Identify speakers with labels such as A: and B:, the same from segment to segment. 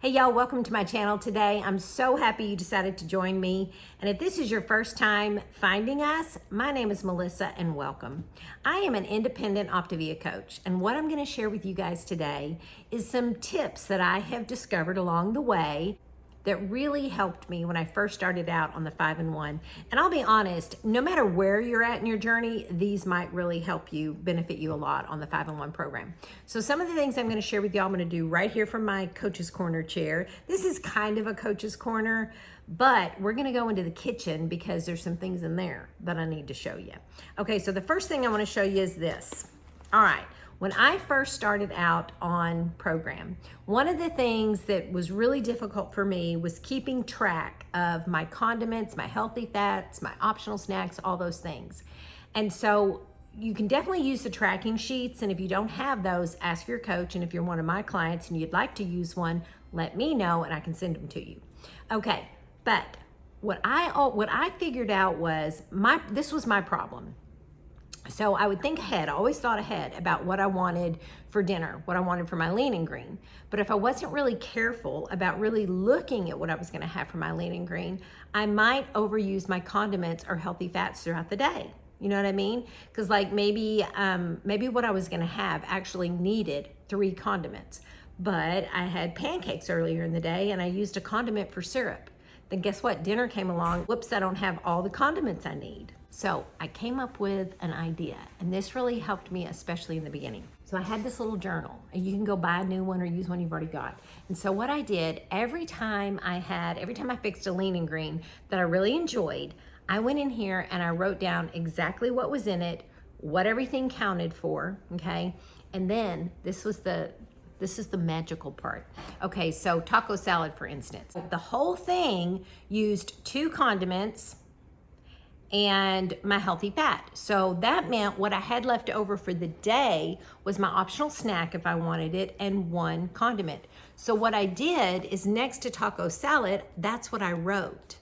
A: Hey y'all, welcome to my channel today. I'm so happy you decided to join me. And if this is your first time finding us, my name is Melissa and welcome. I am an independent Optavia coach, and what I'm going to share with you guys today is some tips that I have discovered along the way that really helped me when I first started out on the 5-in-1. And I'll be honest, no matter where you're at in your journey, these might really help you, benefit you a lot on the 5-in-1 program. So some of the things I'm going to share with y'all, I'm going to do right here from my Coach's Corner chair. This is kind of a Coach's Corner, but we're going to go into the kitchen because there's some things in there that I need to show you. Okay, so the first thing I want to show you is this. All right. When I first started out on program, one of the things that was really difficult for me was keeping track of my condiments, my healthy fats, my optional snacks, all those things. And so you can definitely use the tracking sheets, and if you don't have those, ask your coach, and if you're one of my clients and you'd like to use one, let me know and I can send them to you. Okay, but what I figured out was this was my problem. So I would think ahead, I always thought ahead about what I wanted for dinner, what I wanted for my lean and green. But if I wasn't really careful about really looking at what I was gonna have for my lean and green, I might overuse my condiments or healthy fats throughout the day. You know what I mean? Because like maybe what I was gonna have actually needed 3 condiments, but I had pancakes earlier in the day and I used a condiment for syrup. Then guess what? Dinner came along. Whoops, I don't have all the condiments I need. So I came up with an idea, and this really helped me, especially in the beginning. So I had this little journal, and you can go buy a new one or use one you've already got. And so what I did, every time I fixed a lean and green that I really enjoyed, I went in here and I wrote down exactly what was in it, what everything counted for, okay? And then this is the magical part. Okay, so taco salad, for instance. The whole thing used 2 condiments and my healthy fat. So that meant what I had left over for the day was my optional snack if I wanted it, and 1 condiment. So what I did is next to taco salad, that's what I wrote,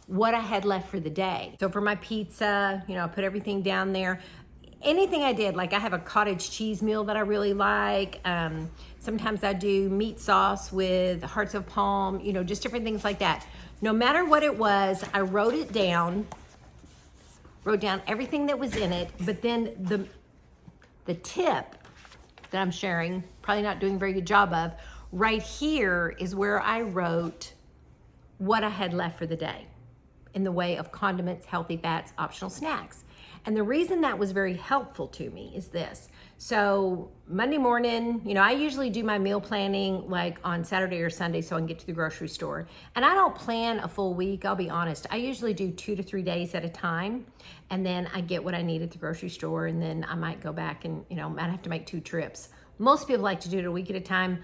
A: what I had left for the day. So for my pizza, I put everything down there. Anything I did, like I have a cottage cheese meal that I really like. Sometimes I do meat sauce with hearts of palm, just different things like that. No matter what it was, I wrote down everything that was in it, but then the tip that I'm sharing, probably not doing a very good job of, right here is where I wrote what I had left for the day in the way of condiments, healthy fats, optional snacks. And the reason that was very helpful to me is this. So Monday morning, I usually do my meal planning like on Saturday or Sunday so I can get to the grocery store. And I don't plan a full week, I'll be honest. I usually do 2 to 3 days at a time. And then I get what I need at the grocery store, and then I might go back and, might have to make 2 trips. Most people like to do it a week at a time.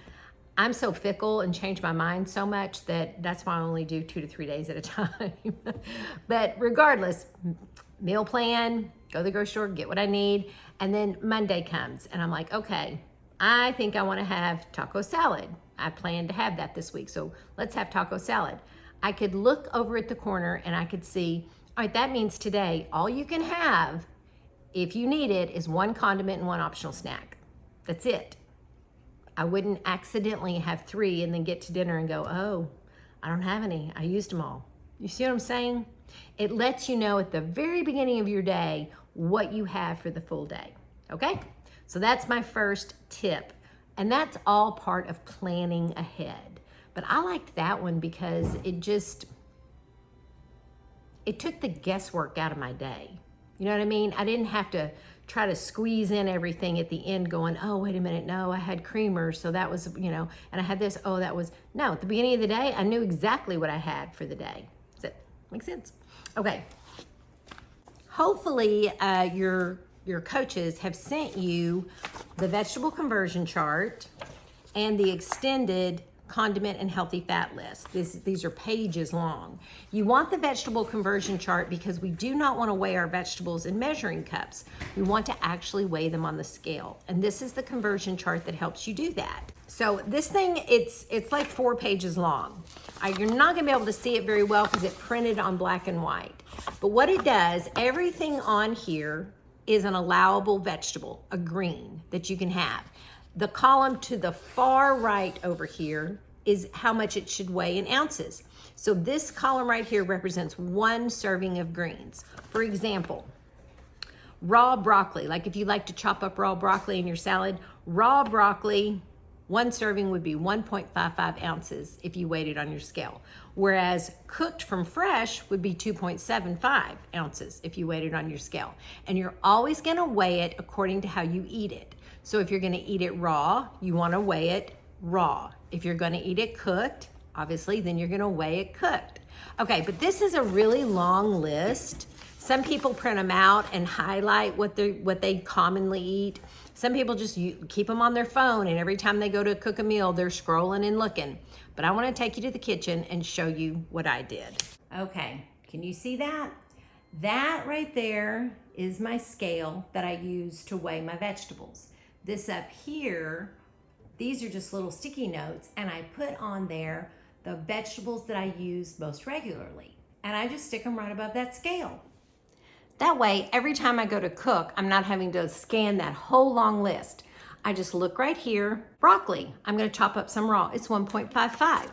A: I'm so fickle and change my mind so much that's why I only do 2 to 3 days at a time. But regardless, meal plan, go to the grocery store, get what I need, and then Monday comes and I'm like, okay, I think I want to have taco salad. I plan to have that this week, so let's have taco salad. I could look over at the corner and I could see, all right, that means today all you can have, if you need it, is 1 condiment and 1 optional snack. That's it. I wouldn't accidentally have 3 and then get to dinner and go, oh, I don't have any. I used them all. You see what I'm saying? It lets you know at the very beginning of your day what you have for the full day, okay? So that's my first tip, and that's all part of planning ahead. But I liked that one because it took the guesswork out of my day. You know what I mean? I didn't have to try to squeeze in everything at the end going, oh, wait a minute, no, I had creamer, so that was, and I had this, oh, that was, no, at the beginning of the day, I knew exactly what I had for the day. Does that make sense? Okay. Hopefully your coaches have sent you the vegetable conversion chart and the extended condiment and healthy fat list. These are pages long. You want the vegetable conversion chart because we do not want to weigh our vegetables in measuring cups. We want to actually weigh them on the scale. And this is the conversion chart that helps you do that. So this thing, it's like 4 pages long. You're not gonna be able to see it very well because it's printed on black and white. But what it does, everything on here is an allowable vegetable, a green that you can have. The column to the far right over here is how much it should weigh in ounces. So this column right here represents 1 serving of greens. For example, raw broccoli, like if you like to chop up raw broccoli in your salad, raw broccoli, 1 serving would be 1.55 ounces if you weighed it on your scale. Whereas cooked from fresh would be 2.75 ounces if you weighed it on your scale. And you're always gonna weigh it according to how you eat it. So if you're gonna eat it raw, you wanna weigh it raw. If you're gonna eat it cooked, obviously, then you're gonna weigh it cooked. Okay, but this is a really long list. Some people print them out and highlight what they commonly eat. Some people just keep them on their phone, and every time they go to cook a meal, they're scrolling and looking. But I wanna take you to the kitchen and show you what I did. Okay, can you see that? That right there is my scale that I use to weigh my vegetables. This up here, these are just little sticky notes, and I put on there the vegetables that I use most regularly. And I just stick them right above that scale. That way, every time I go to cook, I'm not having to scan that whole long list. I just look right here, broccoli. I'm gonna chop up some raw. It's 1.55.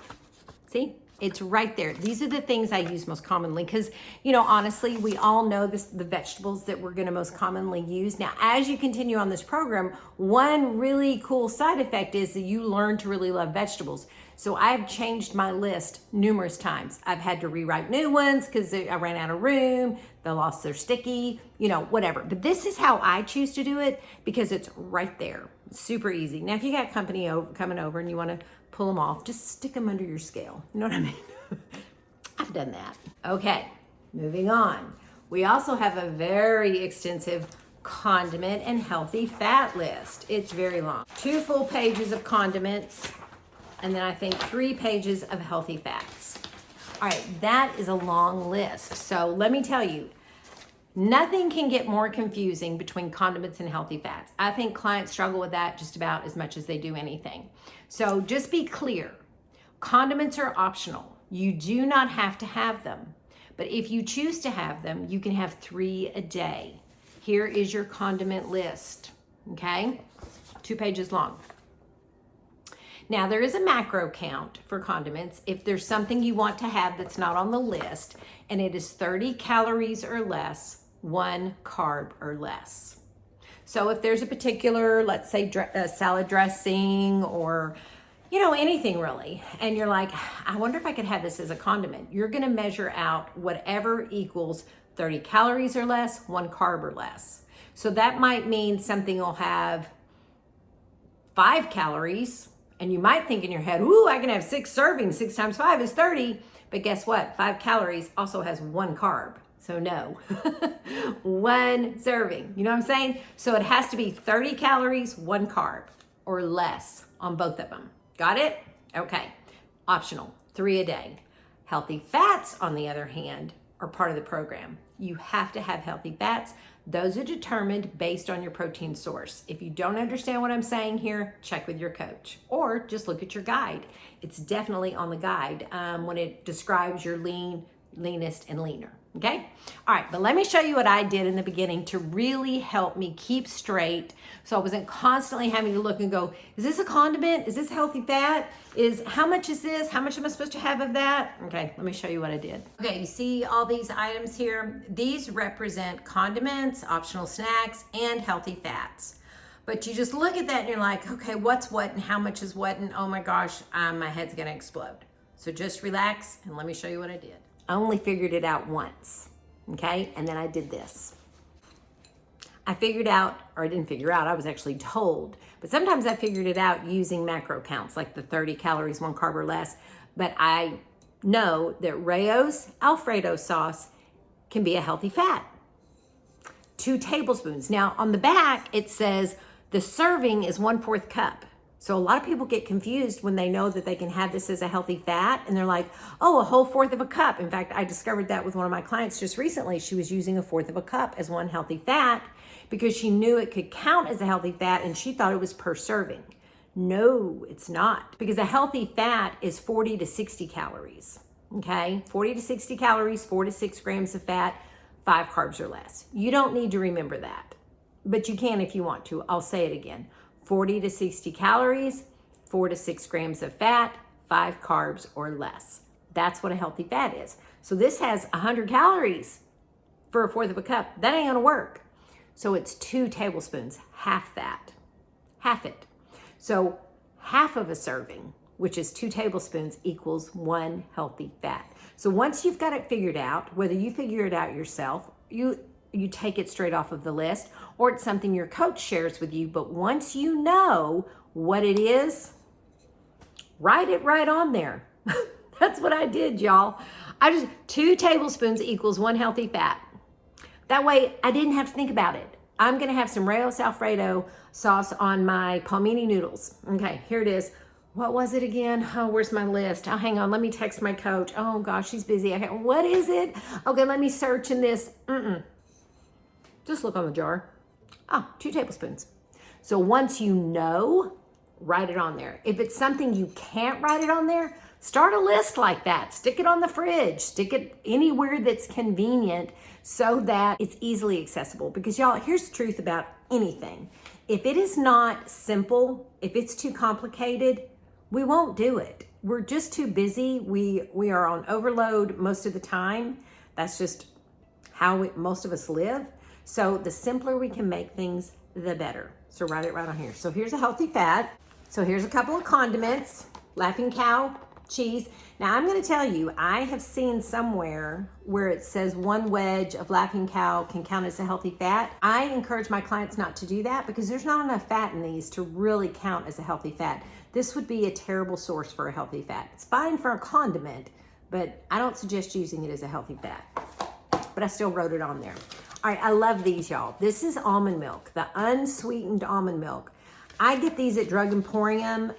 A: See? It's right there. These are the things I use most commonly because, you know, honestly, we all know the vegetables that we're gonna most commonly use. Now, as you continue on this program, one really cool side effect is that you learn to really love vegetables. So I've changed my list numerous times. I've had to rewrite new ones because I ran out of room, they lost their sticky, you know, whatever. But this is how I choose to do it because it's right there. Super easy. Now, if you got company coming over and you wanna pull them off, just stick them under your scale. You know what I mean? I've done that. Okay, moving on. We also have a very extensive condiment and healthy fat list. It's very long. 2 full pages of condiments, and then I think 3 pages of healthy fats. All right, that is a long list. So let me tell you, nothing can get more confusing between condiments and healthy fats. I think clients struggle with that just about as much as they do anything. So just be clear, condiments are optional. You do not have to have them. But if you choose to have them, you can have 3 a day. Here is your condiment list, okay? 2 pages long. Now there is a macro count for condiments if there's something you want to have that's not on the list, and it is 30 calories or less, 1 carb or less. So if there's a particular, let's say salad dressing or, you know, anything really, and you're like, I wonder if I could have this as a condiment, you're gonna measure out whatever equals 30 calories or less, 1 carb or less. So that might mean something will have 5 calories, and you might think in your head, ooh, I can have 6 servings, 6 times 5 is 30. But guess what? 5 calories also has 1 carb. So no, 1 serving, you know what I'm saying? So it has to be 30 calories, 1 carb or less on both of them. Got it? Okay, optional, 3 a day. Healthy fats, on the other hand, are part of the program. You have to have healthy fats. Those are determined based on your protein source. If you don't understand what I'm saying here, check with your coach or just look at your guide. It's definitely on the guide when it describes your leanest and leaner, okay? All right, but let me show you what I did in the beginning to really help me keep straight so I wasn't constantly having to look and go, is this a condiment? Is this healthy fat? How much is this? How much am I supposed to have of that? Okay, let me show you what I did. Okay, you see all these items here? These represent condiments, optional snacks, and healthy fats. But you just look at that and you're like, okay, what's what and how much is what? And oh my gosh, my head's gonna explode. So just relax and let me show you what I did. I only figured it out once, okay? And then I did this. I figured out, or I didn't figure out, I was actually told, but sometimes I figured it out using macro counts, like the 30 calories, 1 carb or less. But I know that Rayo's Alfredo sauce can be a healthy fat. 2 tablespoons. Now on the back, it says the serving is 1/4 cup. So a lot of people get confused when they know that they can have this as a healthy fat and they're like, oh, a whole 1/4 of a cup. In fact, I discovered that with one of my clients just recently. She was using a 1/4 of a cup as 1 healthy fat because she knew it could count as a healthy fat and she thought it was per serving. No, it's not, because a healthy fat is 40 to 60 calories, okay? 40 to 60 calories, 4 to 6 grams of fat, 5 carbs or less. You don't need to remember that, but you can if you want to. I'll say it again. 40 to 60 calories, 4 to 6 grams of fat, 5 carbs or less. That's what a healthy fat is. So this has 100 calories for 1/4 of a cup. That ain't gonna work. So it's 2 tablespoons, half that, half it. So half of a serving, which is 2 tablespoons, equals 1 healthy fat. So once you've got it figured out, whether you figure it out yourself, you take it straight off of the list, or it's something your coach shares with you, but once you know what it is, write it right on there. That's what I did, y'all. 2 tablespoons equals 1 healthy fat. That way I didn't have to think about it. I'm gonna have some Rayo Alfredo sauce on my palmini noodles. Okay, here it is. What was it again? Oh, where's my list? Oh, hang on, let me text my coach. Oh gosh, she's busy. Okay, what is it? Okay, let me search in this. Just look on the jar. 2 tablespoons. So once you know, write it on there. If it's something you can't write it on there, start a list like that. Stick it on the fridge. Stick it anywhere that's convenient so that it's easily accessible. Because y'all, here's the truth about anything. If it is not simple, if it's too complicated, we won't do it. We're just too busy. We are on overload most of the time. That's just how most of us live. So the simpler we can make things, the better. So write it right on here. So here's a healthy fat. So here's a couple of condiments, Laughing Cow cheese. Now I'm going to tell you, I have seen somewhere where it says 1 wedge of Laughing Cow can count as a healthy fat. I encourage my clients not to do that because there's not enough fat in these to really count as a healthy fat. This would be a terrible source for a healthy fat. It's fine for a condiment, but I don't suggest using it as a healthy fat. But I still wrote it on there. All right, I love these, y'all. This is almond milk, the unsweetened almond milk. I get these at Drug Emporium.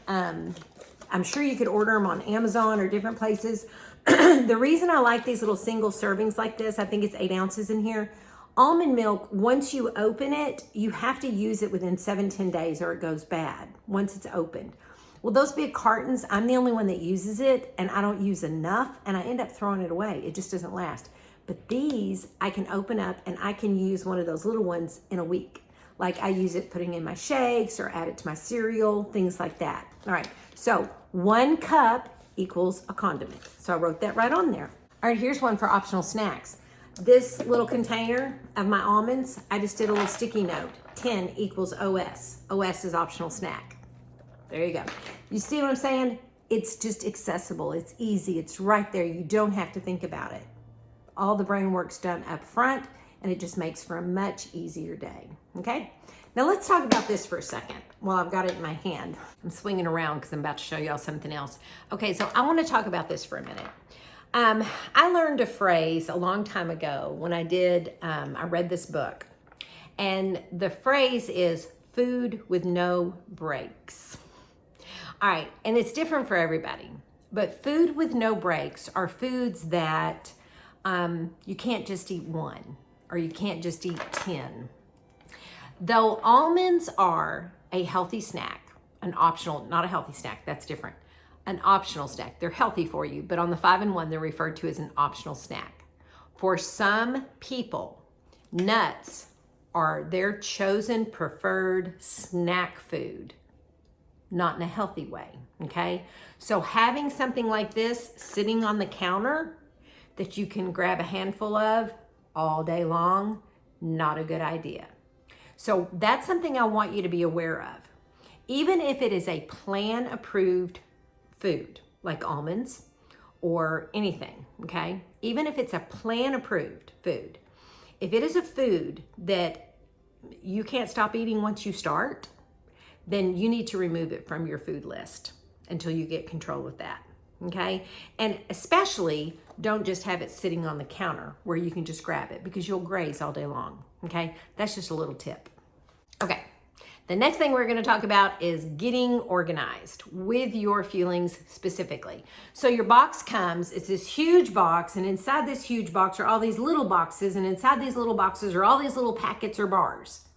A: I'm sure you could order them on Amazon or different places. The reason I like these little single servings like this, I think it's 8 ounces in here. Almond milk, once you open it, you have to use it within 7-10 days or it goes bad once it's opened. Well, those big cartons, I'm the only one that uses it and I don't use enough and I end up throwing it away. It just doesn't last. But these, I can open up and I can use one of those little ones in a week. Like I use it putting in my shakes or add it to my cereal, things like that. All right, so 1 cup equals a condiment. So I wrote that right on there. All right, here's one for optional snacks. This little container of my almonds, I just did a little sticky note. 10 equals OS. OS is optional snack. There you go. You see what I'm saying? It's just accessible. It's easy. It's right there. You don't have to think about it. All the brain work's done up front, and it just makes for a much easier day. Okay? Now let's talk about this for a second while I've got it in my hand. I'm swinging around because I'm about to show y'all something else. Okay, so I want to talk about this for a minute. I learned a phrase a long time ago when I read this book. And the phrase is food with no breaks. All right, and it's different for everybody. But food with no breaks are foods that you can't just eat 1 or you can't just eat 10. Though almonds are a healthy snack, an optional, not a healthy snack, that's different. An optional snack. They're healthy for you, but on the 5-in-1, they're referred to as an optional snack. For some people, nuts are their chosen preferred snack food, not in a healthy way, okay? So having something like this sitting on the counter that you can grab a handful of all day long, not a good idea. So that's something I want you to be aware of. Even if it is a plan-approved food, like almonds or anything, okay? Even if it's a plan-approved food, if it is a food that you can't stop eating once you start, then you need to remove it from your food list until you get control of that, okay? And especially, don't just have it sitting on the counter where you can just grab it because you'll graze all day long, okay? That's just a little tip. Okay, the next thing we're gonna talk about is getting organized with your Fuelings specifically. So your box comes, it's this huge box, and inside this huge box are all these little boxes, and inside these little boxes are all these little packets or bars.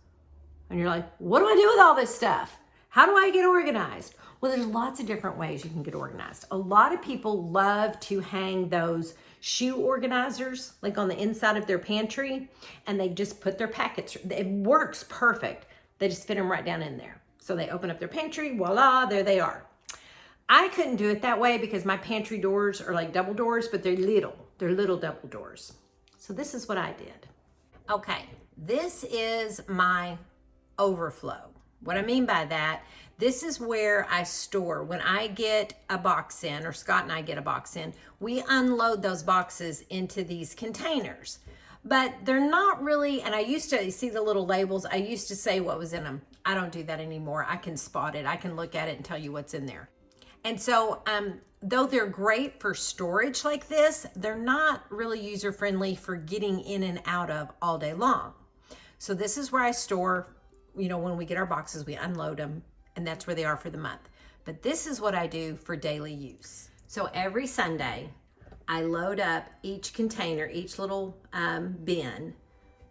A: And you're like, what do I do with all this stuff? How do I get organized? Well, there's lots of different ways you can get organized. A lot of people love to hang those shoe organizers like on the inside of their pantry, and they just put their packets. It works perfect. They just fit them right down in there. So they open up their pantry, voila, there they are. I couldn't do it that way because my pantry doors are like double doors, but they're little double doors. So this is what I did. Okay, this is my overflow. What I mean by that, this is where I store. When I get a box in, or Scott and I get a box in, we unload those boxes into these containers. But they're not really, and I used to see the little labels, I used to say what was in them. I don't do that anymore. I can spot it. I can look at it and tell you what's in there. And so, though they're great for storage like this, they're not really user-friendly for getting in and out of all day long. So this is where I store, you know, when we get our boxes, we unload them, and that's where they are for the month. But this is what I do for daily use. So every Sunday, I load up each container, each little bin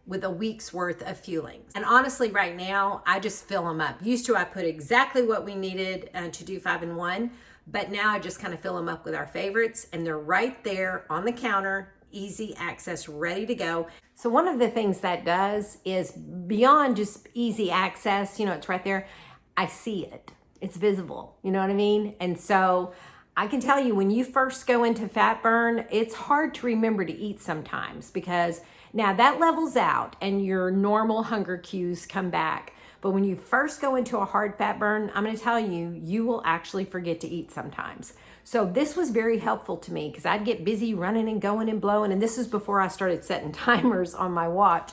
A: with a week's worth of Fuelings. And honestly, right now, I just fill them up. Used to, I put exactly what we needed to do 5-in-1, but now I just kind of fill them up with our favorites, and they're right there on the counter, easy access, ready to go. So one of the things that does is beyond just easy access, you know, it's right there. I see it. It's visible. You know what I mean? And so I can tell you, when you first go into fat burn, it's hard to remember to eat sometimes, because now that levels out and your normal hunger cues come back. But when you first go into a hard fat burn, I'm going to tell you, you will actually forget to eat sometimes. So this was very helpful to me, because I'd get busy running and going and blowing. And this is before I started setting timers on my watch.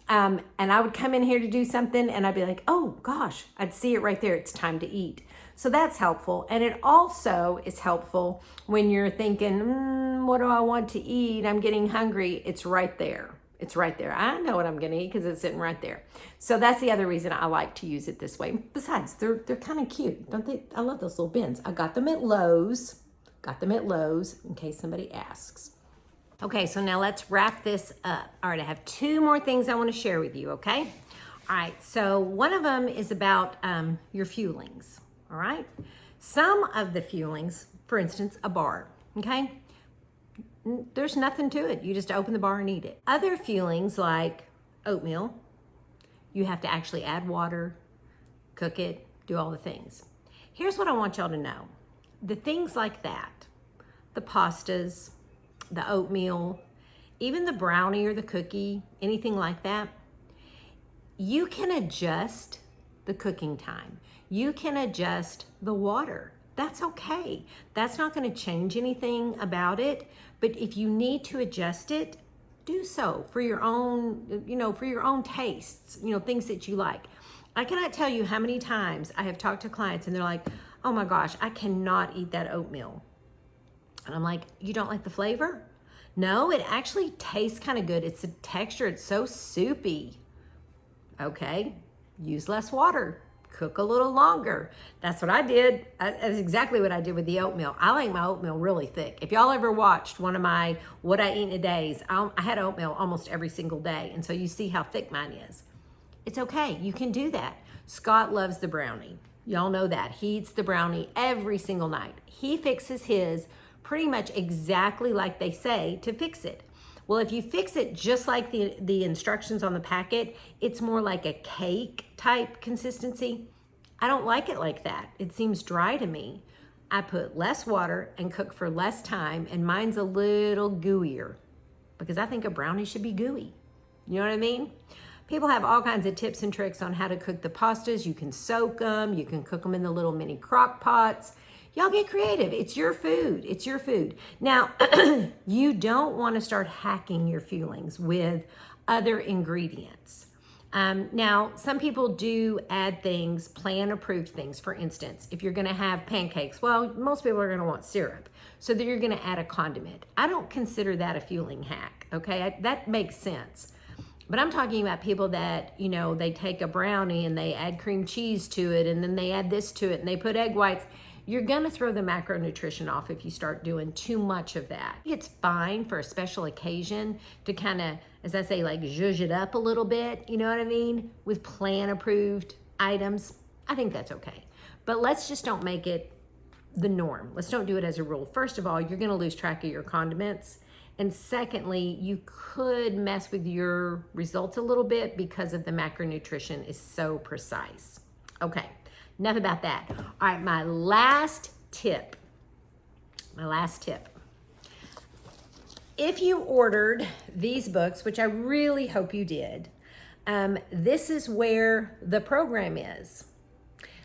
A: And I would come in here to do something and I'd be like, oh gosh, I'd see it right there. It's time to eat. So that's helpful. And it also is helpful when you're thinking, what do I want to eat? I'm getting hungry. It's right there. It's right there. I know what I'm going to eat because it's sitting right there. So that's the other reason I like to use it this way. Besides, they're kind of cute, don't they? I love those little bins. I got them at Lowe's. In case somebody asks. Okay, so now let's wrap this up. All right, I have 2 more things I want to share with you, okay? All right, so one of them is about your Fuelings, all right? Some of the Fuelings, for instance, a bar, okay? There's nothing to it. You just open the bar and eat it. Other Fuelings, like oatmeal, you have to actually add water, cook it, do all the things. Here's what I want y'all to know. The things like that, the pastas, the oatmeal, even the brownie or the cookie, anything like that, you can adjust the cooking time. You can adjust the water. That's okay. That's not going to change anything about it. But if you need to adjust it, do so for your own, for your own tastes, things that you like. I cannot tell you how many times I have talked to clients and they're like, oh my gosh, I cannot eat that oatmeal. And I'm like, you don't like the flavor? No, it actually tastes kind of good. It's the texture. It's so soupy. Okay, use less water. Cook a little longer. That's what I did. That's exactly what I did with the oatmeal. I like my oatmeal really thick. If y'all ever watched one of my What I Eat in a Days, I had oatmeal almost every single day. And so you see how thick mine is. It's okay. You can do that. Scott loves the brownie. Y'all know that. He eats the brownie every single night. He fixes his pretty much exactly like they say to fix it. Well, if you fix it just like the instructions on the packet, it's more like a cake type consistency. I don't like it like that. It seems dry to me. I put less water and cook for less time, and mine's a little gooier because I think a brownie should be gooey. You know what I mean? People have all kinds of tips and tricks on how to cook the pastas. You can soak them. You can cook them in the little mini crock pots. Y'all get creative. It's your food. It's your food. Now, you don't want to start hacking your Fuelings with other ingredients. Now, some people do add things, plan-approved things. For instance, if you're going to have pancakes, well, most people are going to want syrup. So that you're going to add a condiment. I don't consider that a Fueling hack, okay? That makes sense. But I'm talking about people that, they take a brownie and they add cream cheese to it, and then they add this to it, and they put egg whites. You're gonna throw the macronutrition off if you start doing too much of that. It's fine for a special occasion to kind of, as I say, like zhuzh it up a little bit, you know what I mean? With plan-approved items, I think that's okay. But let's just don't make it the norm. Let's don't do it as a rule. First of all, you're gonna lose track of your condiments. And secondly, you could mess with your results a little bit because of the macronutrition is so precise. Okay. Enough about that. All right, my last tip, my last tip. If you ordered these books, which I really hope you did, this is where the program is.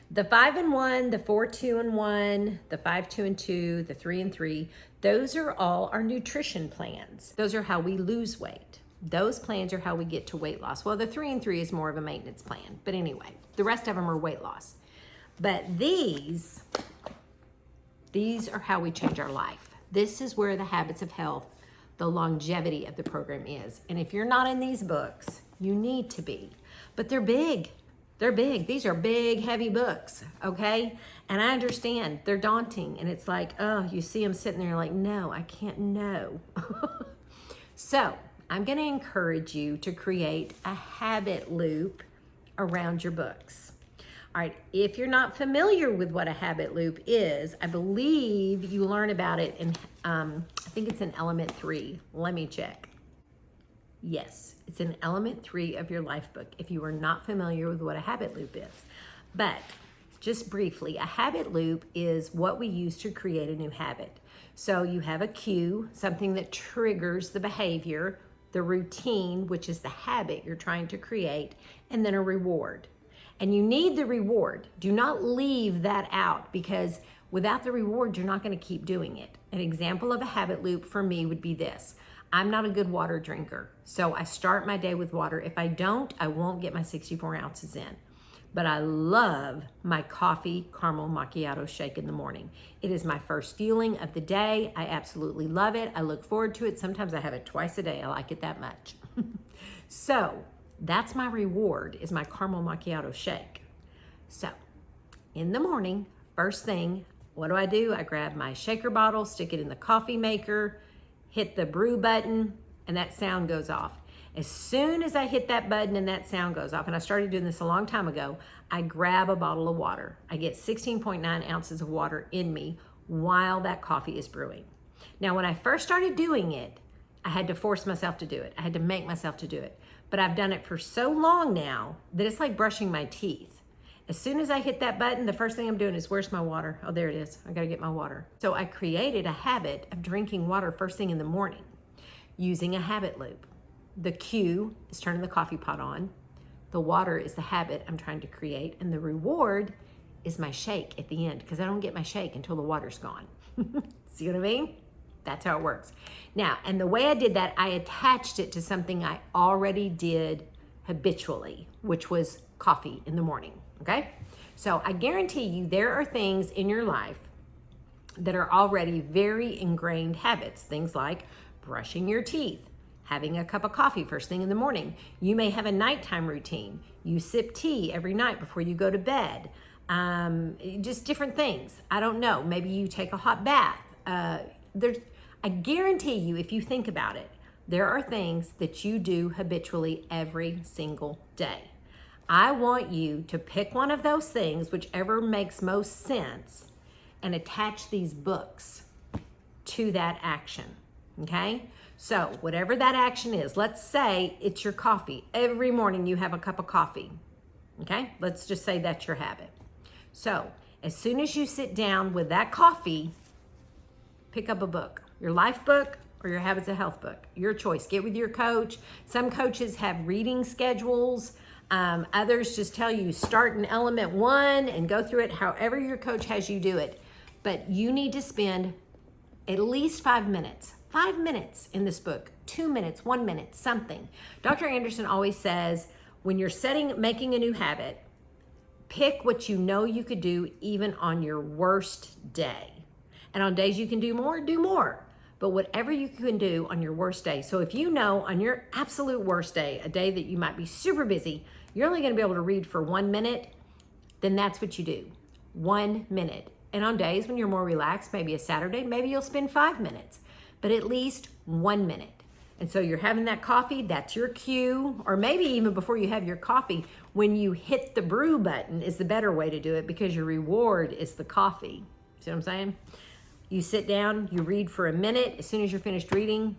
A: The 5-in-1, the 4-2-in-1, the 5-2-in-2, the 3-in-3, those are all our nutrition plans. Those are how we lose weight. Those plans are how we get to weight loss. Well, the 3-in-3 is more of a maintenance plan, but anyway, the rest of them are weight loss. But these are how we change our life. This is where the habits of health, the longevity of the program is. And if you're not in these books, you need to be. But they're big. They're big. These are big, heavy books, okay? And I understand they're daunting. And it's like, oh, you see them sitting there like, no, I can't know. So I'm going to encourage you to create a habit loop around your books. All right, if you're not familiar with what a habit loop is, I believe you learn about it in, I think it's in element 3. Let me check. Yes, it's in element 3 of your life book if you are not familiar with what a habit loop is. But just briefly, a habit loop is what we use to create a new habit. So you have a cue, something that triggers the behavior, the routine, which is the habit you're trying to create, and then a reward. And you need the reward. Do not leave that out, because without the reward, you're not going to keep doing it. An example of a habit loop for me would be this. I'm not a good water drinker, so I start my day with water. If I don't, I won't get my 64 ounces in. But I love my coffee caramel macchiato shake in the morning. It is my first fueling of the day. I absolutely love it. I look forward to it. Sometimes I have it twice a day. I like it that much. So that's my reward, is my caramel macchiato shake. So in the morning, first thing, what do? I grab my shaker bottle, stick it in the coffee maker, hit the brew button, and that sound goes off. As soon as I hit that button and that sound goes off, and I started doing this a long time ago, I grab a bottle of water. I get 16.9 ounces of water in me while that coffee is brewing. Now, when I first started doing it, I had to force myself to do it. I had to make myself to do it. But I've done it for so long now that it's like brushing my teeth. As soon as I hit that button, the first thing I'm doing is, where's my water? Oh, there it is. I gotta get my water. So I created a habit of drinking water first thing in the morning using a habit loop. The cue is turning the coffee pot on. The water is the habit I'm trying to create. And the reward is my shake at the end, because I don't get my shake until the water's gone. See what I mean? That's how it works. Now, and the way I did that, I attached it to something I already did habitually, which was coffee in the morning, okay? So I guarantee you there are things in your life that are already very ingrained habits, things like brushing your teeth, having a cup of coffee first thing in the morning. You may have a nighttime routine. You sip tea every night before you go to bed. Just different things. I don't know. Maybe you take a hot bath. I guarantee you, if you think about it, there are things that you do habitually every single day. I want you to pick one of those things, whichever makes most sense, and attach these books to that action, okay? So whatever that action is, let's say it's your coffee. Every morning you have a cup of coffee, okay? Let's just say that's your habit. So as soon as you sit down with that coffee, pick up a book, your life book or your habits of health book, your choice. Get with your coach. Some coaches have reading schedules. Others just tell you start in element 1 and go through it however your coach has you do it. But you need to spend at least 5 minutes. 5 minutes in this book, 2 minutes, 1 minute, something. Dr. Anderson always says, when you're making a new habit, pick what you know you could do even on your worst day. And on days you can do more, do more. But whatever you can do on your worst day. So if you know on your absolute worst day, a day that you might be super busy, you're only going to be able to read for 1 minute, then that's what you do. 1 minute. And on days when you're more relaxed, maybe a Saturday, maybe you'll spend 5 minutes, but at least 1 minute. And so you're having that coffee, that's your cue, or maybe even before you have your coffee, when you hit the brew button is the better way to do it, because your reward is the coffee. See what I'm saying? You sit down, you read for a minute. As soon as you're finished reading,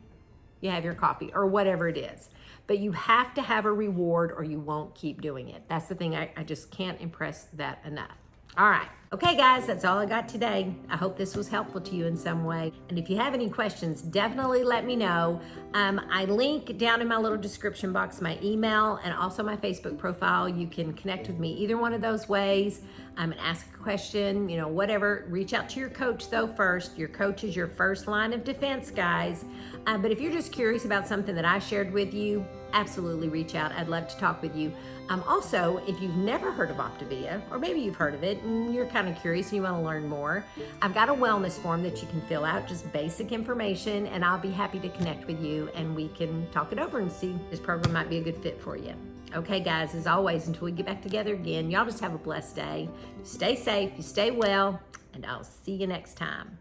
A: you have your coffee or whatever it is. But you have to have a reward or you won't keep doing it. That's the thing. I just can't impress that enough. All right. Okay, guys, that's all I got today. I hope this was helpful to you in some way. And if you have any questions, definitely let me know. I link down in my little description box my email and also my Facebook profile. You can connect with me either one of those ways and ask a question, whatever. Reach out to your coach, though, first. Your coach is your first line of defense, guys. But if you're just curious about something that I shared with you, absolutely reach out. I'd love to talk with you. Also, if you've never heard of Optavia, or maybe you've heard of it and you're kind of curious and you want to learn more, I've got a wellness form that you can fill out, just basic information, and I'll be happy to connect with you and we can talk it over and see if this program might be a good fit for you. Okay, guys, as always, until we get back together again, y'all just have a blessed day. Stay safe, you stay well, and I'll see you next time.